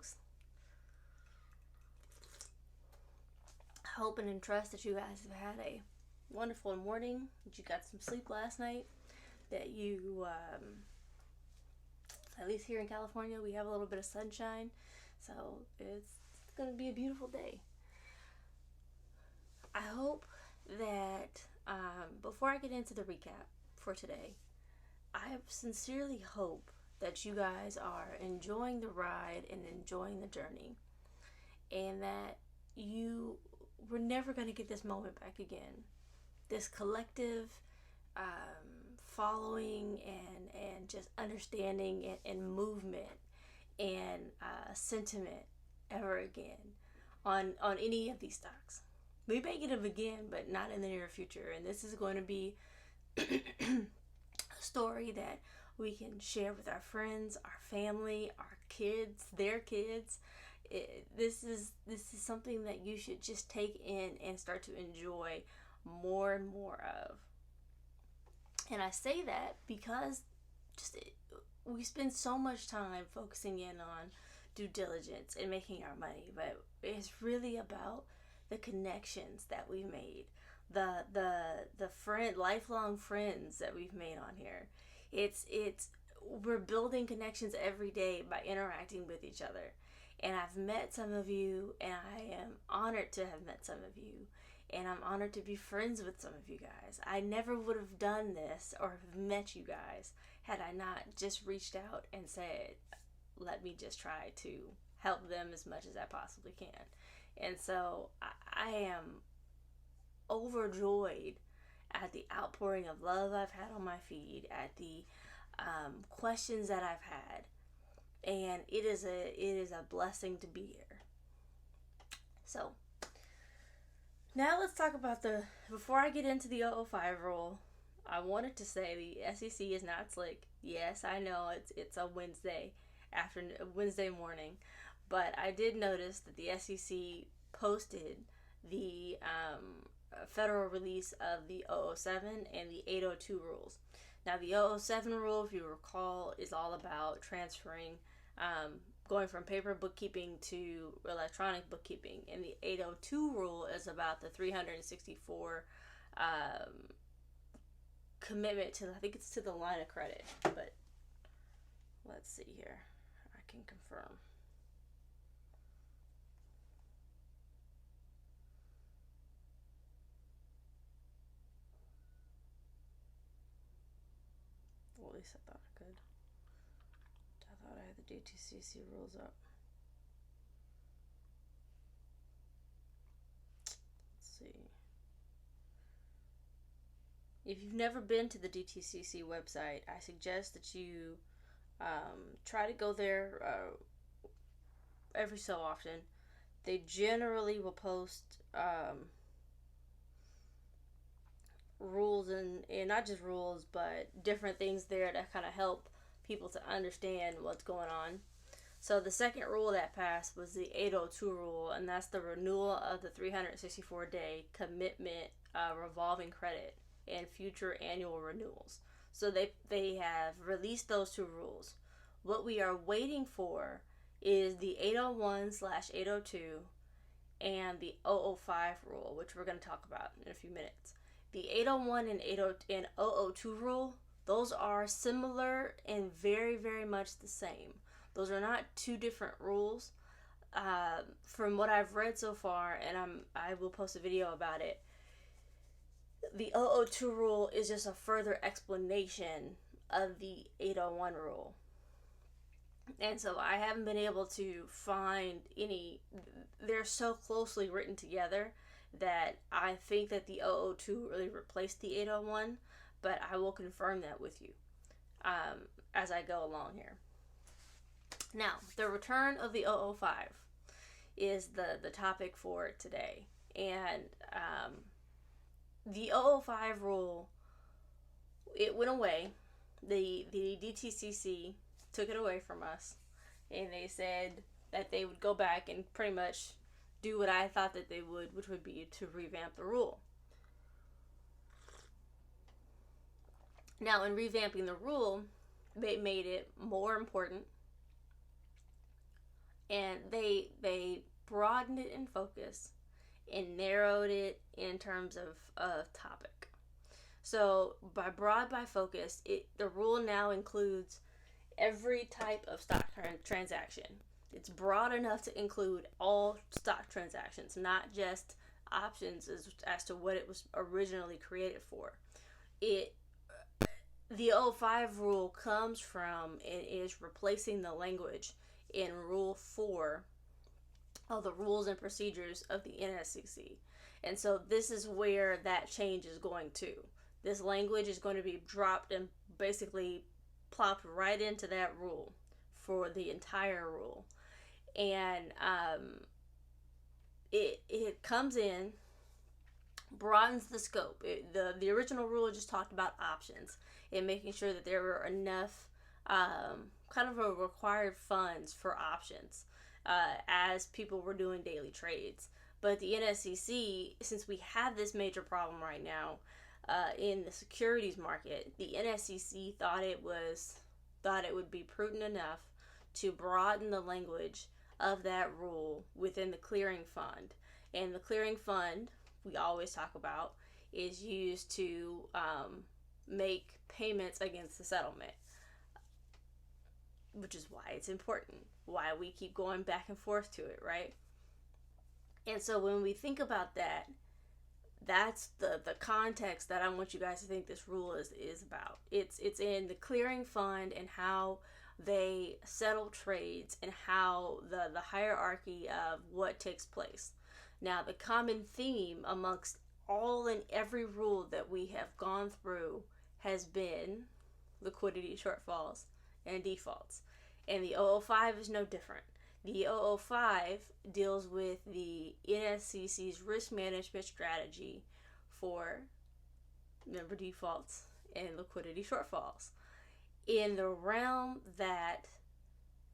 folks. Hoping and trust that you guys have had a wonderful morning, that you got some sleep last night, that you, at least here in California, we have a little bit of sunshine, so it's going to be a beautiful day. I hope that before I get into the recap for today, I sincerely hope that you guys are enjoying the ride and enjoying the journey, and that we're never going to get this moment back again. This collective following and just understanding and movement and sentiment ever again on any of these stocks. We may get them again, but not in the near future. And this is going to be a story that we can share with our friends, our family, our kids, their kids. This is something that you should just take in and start to enjoy more and more of. And I say that because we spend so much time focusing in on due diligence and making our money, but it's really about the connections that we've made, the lifelong friends that we've made on here. We're building connections every day by interacting with each other. And I've met some of you, and I am honored to have met some of you, and I'm honored to be friends with some of you guys. I never would have done this or have met you guys had I not just reached out and said, let me just try to help them as much as I possibly can. And so I am overjoyed at the outpouring of love I've had on my feed, at the questions that I've had. And it is a blessing to be here. So now let's talk about before I get into the 005 rule, I wanted to say the SEC is not slick. Yes, I know it's a Wednesday morning, but I did notice that the SEC posted the federal release of the 007 and the 802 rules. Now, the 007 rule, if you recall, is all about transferring, going from paper bookkeeping to electronic bookkeeping. And the 802 rule is about the 364 commitment to, I think it's to the line of credit. But let's see here. I can confirm. Well, at least I thought I could. I thought I had the DTCC rules up. Let's see. If you've never been to the DTCC website, I suggest that you try to go there every so often. They generally will post rules and not just rules, but different things there that kind of help people to understand what's going on. So the second rule that passed was the 802 rule, and that's the renewal of the 364-day commitment revolving credit and future annual renewals. So they have released those two rules. What we are waiting for is the 801/802 and the 005 rule, which we're going to talk about in a few minutes. The 801 and 002 rule, those are similar and very, very much the same. Those are not two different rules. From what I've read so far, and I will post a video about it, the 002 rule is just a further explanation of the 801 rule. And so I haven't been able to find any, they're so closely written together that I think that the 002 really replaced the 801, but I will confirm that with you as I go along here. Now, the return of the 005 is the topic for today. And the 005 rule, it went away. The DTCC took it away from us, and they said that they would go back and pretty much do what I thought that they would, which would be to revamp the rule. Now, in revamping the rule, they made it more important And they broadened it in focus and narrowed it in terms of topic. So by focus, the rule now includes every type of stock transaction. It's broad enough to include all stock transactions, not just options as to what it was originally created for. It The O5 rule comes from and is replacing the language in Rule 4 of the rules and procedures of the NSCC. And so this is where that change is going to. This language is going to be dropped and basically plopped right into that rule for the entire rule. And it comes in, broadens the scope. The original rule just talked about options and making sure that there were enough kind of a required funds for options as people were doing daily trades. But the NSCC, since we have this major problem right now in the securities market, the NSCC thought it would be prudent enough to broaden the language of that rule within the clearing fund. And the clearing fund, we always talk about, is used to make payments against the settlement, which is why it's important, why we keep going back and forth to it, right? And so when we think about that, that's the context that I want you guys to think this rule is about. It's in the clearing fund and how they settle trades and how the hierarchy of what takes place. Now, the common theme amongst all and every rule that we have gone through has been liquidity shortfalls and defaults. And the 005 is no different. The 005 deals with the NSCC's risk management strategy for member defaults and liquidity shortfalls, in the realm that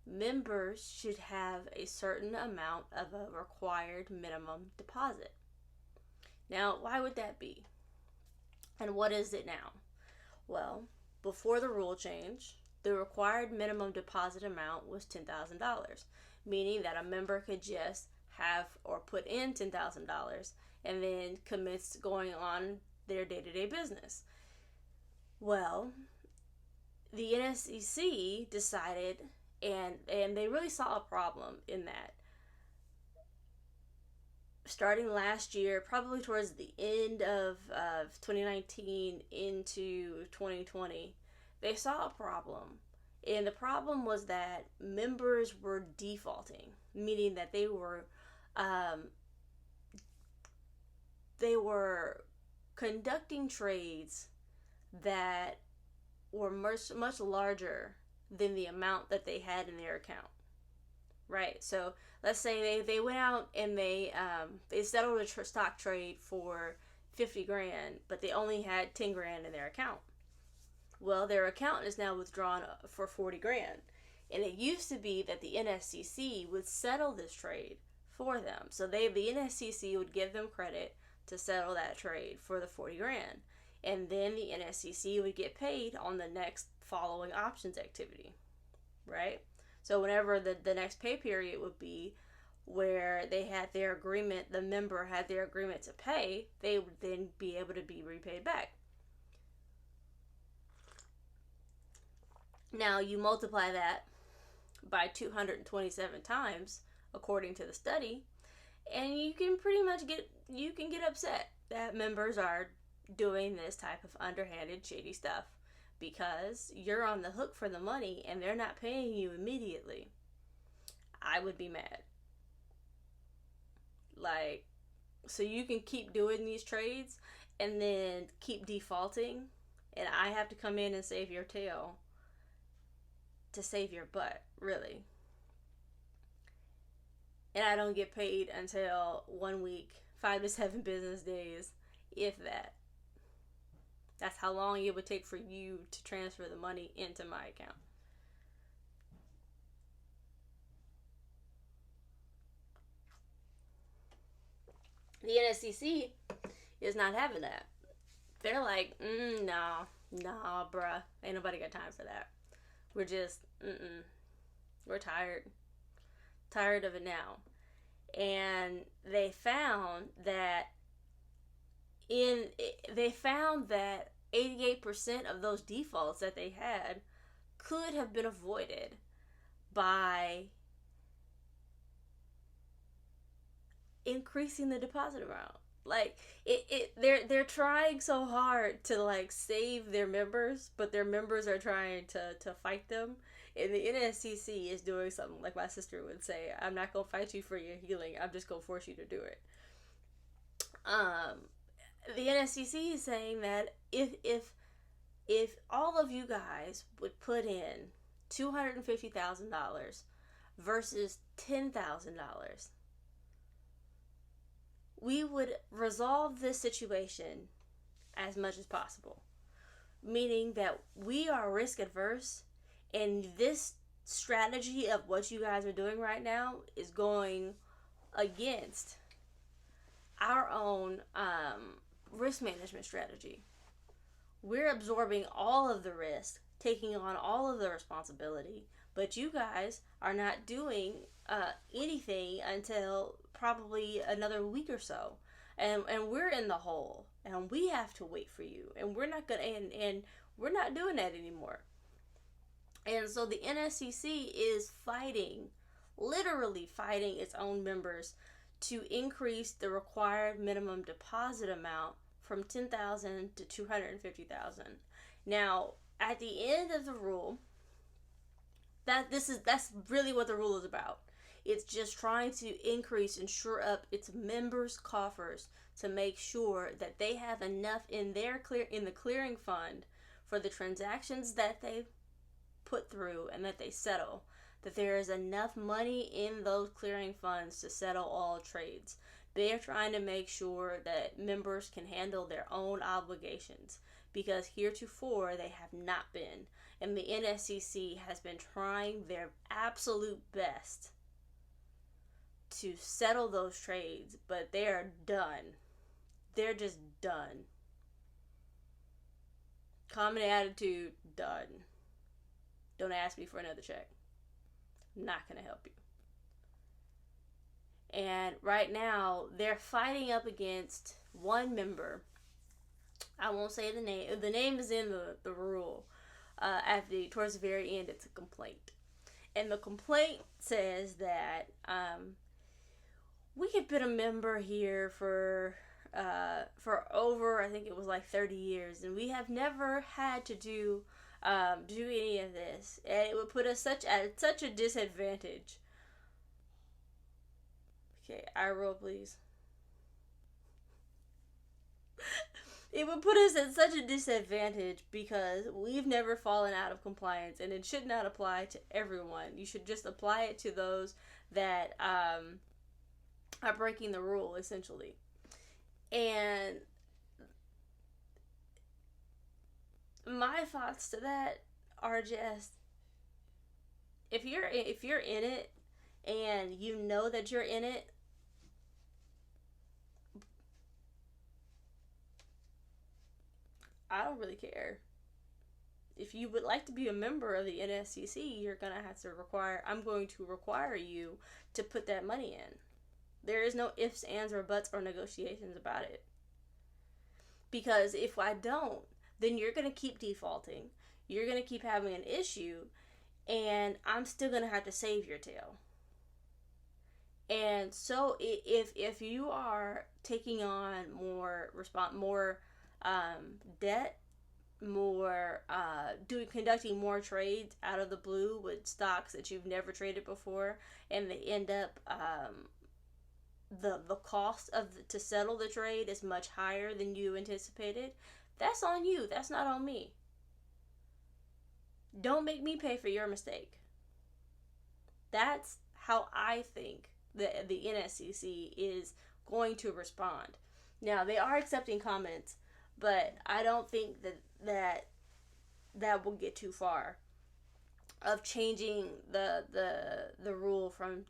members should have a certain amount of a required minimum deposit. Now, why would that be? And what is it now? Well, before the rule change, the required minimum deposit amount was $10,000, meaning that a member could just have or put in $10,000 and then commence going on their day-to-day business. Well, the NSCC decided, and they really saw a problem in that. Starting last year, probably towards the end of 2019 into 2020, they saw a problem. And the problem was that members were defaulting, meaning that they were conducting trades that were much larger than the amount that they had in their account. Right? So let's say they went out and they settled a stock trade for 50 grand, but they only had 10 grand in their account. Well, their account is now withdrawn for 40 grand. And it used to be that the NSCC would settle this trade for them. So the NSCC would give them credit to settle that trade for the 40 grand. And then the NSCC would get paid on the next following options activity, right? So whenever the next pay period would be where they had their agreement, the member had their agreement to pay, they would then be able to be repaid back. Now you multiply that by 227 times, according to the study, and you can pretty much get upset that members are doing this type of underhanded, shady stuff, because you're on the hook for the money and they're not paying you immediately. I would be mad. Like, so you can keep doing these trades and then keep defaulting, and I have to come in and save your tail to save your butt, really. And I don't get paid until 1 week, 5 to 7 business days, if that. That's how long it would take for you to transfer the money into my account. The NSCC is not having that. They're like, nah, bruh. Ain't nobody got time for that. We're just, we're tired. tired of it now. And they found that in they found that 88% of those defaults that they had could have been avoided by increasing the deposit amount. Like they're trying so hard to like save their members, but their members are trying to fight them. And the NSCC is doing something like my sister would say, I'm not gonna fight you for your healing, I'm just gonna force you to do it. The NSCC is saying that if all of you guys would put in $250,000 versus $10,000, we would resolve this situation as much as possible. Meaning that we are risk adverse, and this strategy of what you guys are doing right now is going against our own risk management strategy. We're absorbing all of the risk, taking on all of the responsibility, but you guys are not doing anything until probably another week or so, and we're in the hole, and we have to wait for you, and we're not gonna, and we're not doing that anymore. And so the NSCC is fighting, literally fighting its own members to increase the required minimum deposit amount from $10,000 to $250,000. Now, at the end of the rule, that's really what the rule is about. It's just trying to increase and shore up its members' coffers to make sure that they have enough in the clearing fund for the transactions that they put through and that they settle, that there is enough money in those clearing funds to settle all trades. They are trying to make sure that members can handle their own obligations, because heretofore they have not been. And the NSCC has been trying their absolute best to settle those trades, but they are done. They're just done. Common attitude, done. Don't ask me for another check. I'm not going to help you. And right now, they're fighting up against one member. I won't say the name. The name is in the rule. Towards the very end, it's a complaint. And the complaint says that we have been a member here for over, I think it was like 30 years, and we have never had to do any of this, and it would put us at such a disadvantage. Okay, eye roll, please. It would put us at such a disadvantage because we've never fallen out of compliance, and it should not apply to everyone. You should just apply it to those that are breaking the rule, essentially. And my thoughts to that are just, if you're in it and you know that you're in it, I don't really care. If you would like to be a member of the NSCC, I'm going to require you to put that money in. There is no ifs, ands, or buts or negotiations about it. Because if I don't, then you're going to keep defaulting. You're going to keep having an issue, and I'm still going to have to save your tail. And so if you are taking on more debt, conducting more trades out of the blue with stocks that you've never traded before, and they end up the cost to settle the trade is much higher than you anticipated, that's on you. That's not on me. Don't make me pay for your mistake. That's how I think that the NSCC is going to respond. Now, they are accepting comments, but I don't think that will get too far of changing the rule from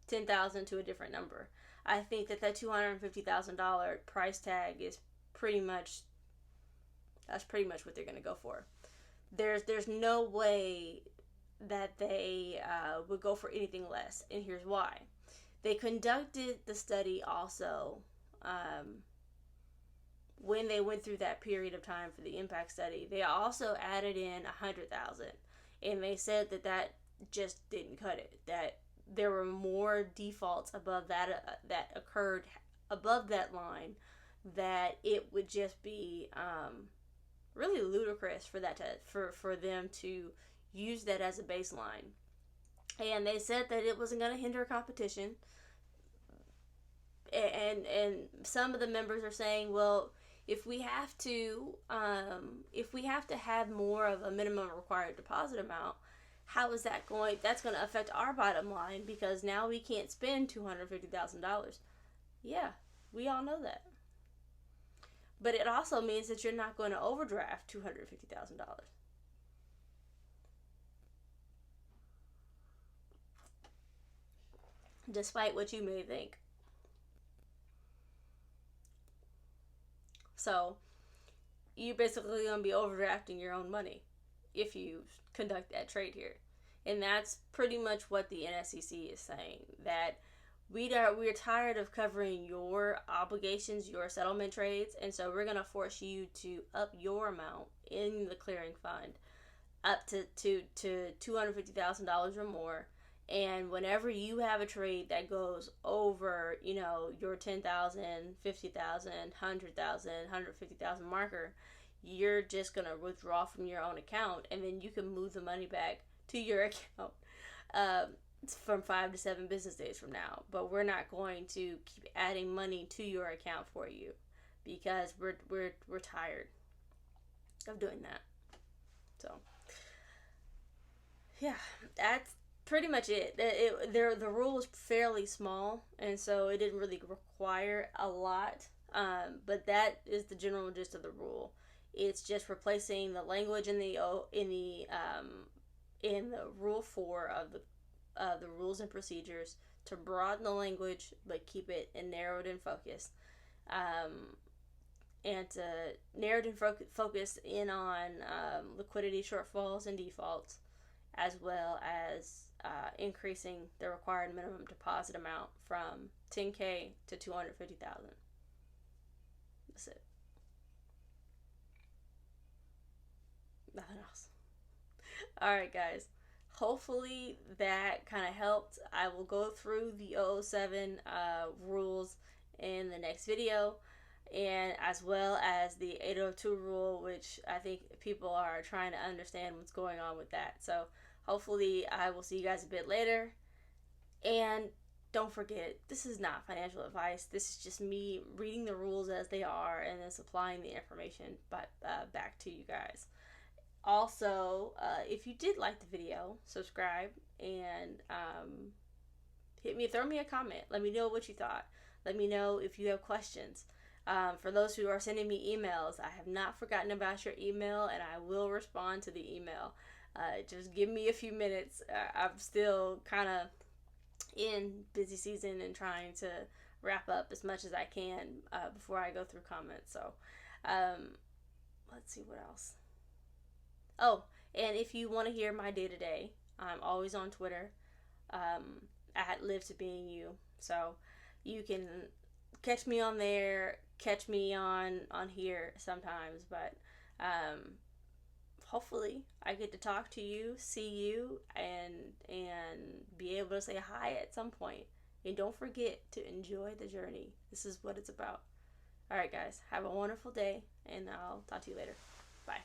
10,000 to a different number. I think that $250,000 price tag is pretty much what they're going to go for. There's no way they would go for anything less, and here's why. They conducted the study also when they went through that period of time for the impact study. They also added in 100,000, and they said that just didn't cut it. That there were more defaults above that that occurred above that line, that it would just be really ludicrous for that for them to use that as a baseline. And they said that it wasn't going to hinder competition. And some of the members are saying, well, if we have to have more of a minimum required deposit amount, how is that going? That's going to affect our bottom line, because now we can't spend $250,000. Yeah, we all know that. But it also means that you're not going to overdraft $250,000. Despite what you may think. So you're basically going to be overdrafting your own money if you conduct that trade here. And that's pretty much what the NSCC is saying, that we're tired of covering your obligations, your settlement trades, and so we're going to force you to up your amount in the clearing fund up to $250,000 or more. And whenever you have a trade that goes over, your 10,000, 50,000, 100,000, 150,000 marker, you're just going to withdraw from your own account, and then you can move the money back to your account from 5 to 7 business days from now. But we're not going to keep adding money to your account for you, because we're tired of doing that. So yeah, that's pretty much it. The rule is fairly small, and so it didn't really require a lot. But that is the general gist of the rule. It's just replacing the language in the Rule 4 of the rules and procedures to broaden the language but keep it narrowed and focused. And to narrowed and focus in on liquidity shortfalls and defaults, as well as increasing the required minimum deposit amount from $10,000 to $250,000. That's it. Nothing else. All right, guys. Hopefully that kind of helped. I will go through the 007 rules in the next video, and as well as the 802 rule, which I think people are trying to understand what's going on with that. So hopefully I will see you guys a bit later. And don't forget, this is not financial advice. This is just me reading the rules as they are and then supplying the information back to you guys. Also, if you did like the video, subscribe and throw me a comment. Let me know what you thought. Let me know if you have questions. For those who are sending me emails, I have not forgotten about your email, and I will respond to the email. Just give me a few minutes. I'm still kind of in busy season and trying to wrap up as much as I can before I go through comments. So let's see what else. Oh, and if you want to hear my day-to-day, I'm always on Twitter at Live to Being You. So you can catch me on there, catch me on here sometimes, but hopefully I get to talk to you, see you, and be able to say hi at some point. And don't forget to enjoy the journey. This is what it's about. All right, guys, have a wonderful day, and I'll talk to you later. Bye.